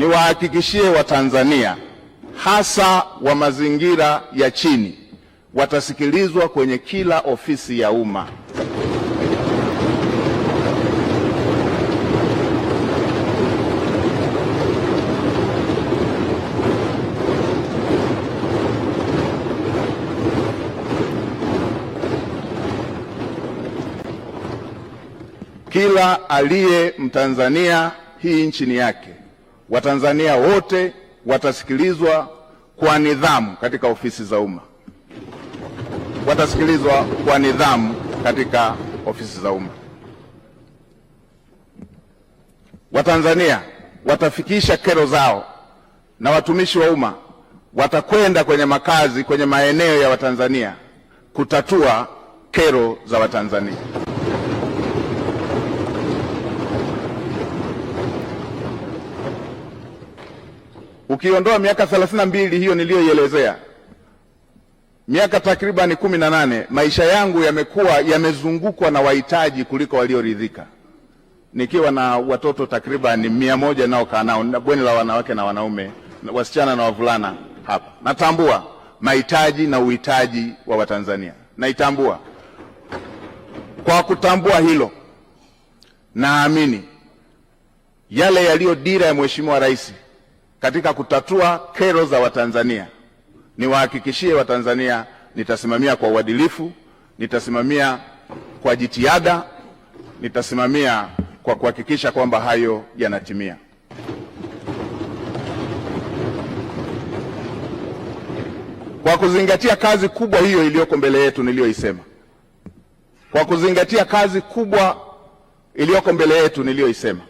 niwahakikishie Watanzania hasa wa mazingira ya chini watasikilizwa kwenye kila ofisi ya umma. Kila aliye Mtanzania, hii nchi ni yake. Watanzania wote watasikilizwa kwa nidhamu katika ofisi za umma. Watasikilizwa kwa nidhamu katika ofisi za umma. Watanzania watafikisha kero zao na watumishi wa umma watakwenda kwenye makazi, kwenye maeneo ya Watanzania kutatua kero za Watanzania. Ukiondoa miaka 32 hiyo niliyoielezea, miaka takribani 18 maisha yangu yamekuwa yamezungukwa na wahitaji kuliko walioridhika, nikiwa na watoto takribani 100 nao kaa nao na bweni la wanawake na wanaume, wasichana na wavulana hapa. Natambua mahitaji na uhitaji wa Watanzania, naitambua. Kwa kutambua hilo, naamini yale yaliyo dira ya Mheshimiwa Rais katika kutatua kero za Watanzania, niwahakikishie Watanzania nitasimamia kwa uadilifu, nitasimamia kwa jitihada, nitasimamia kwa kuhakikisha kwamba hayo yanatimia. Kwa kuzingatia kazi kubwa hiyo iliyoko mbele yetu niliyoisema, kwa kuzingatia kazi kubwa iliyoko mbele yetu niliyoisema,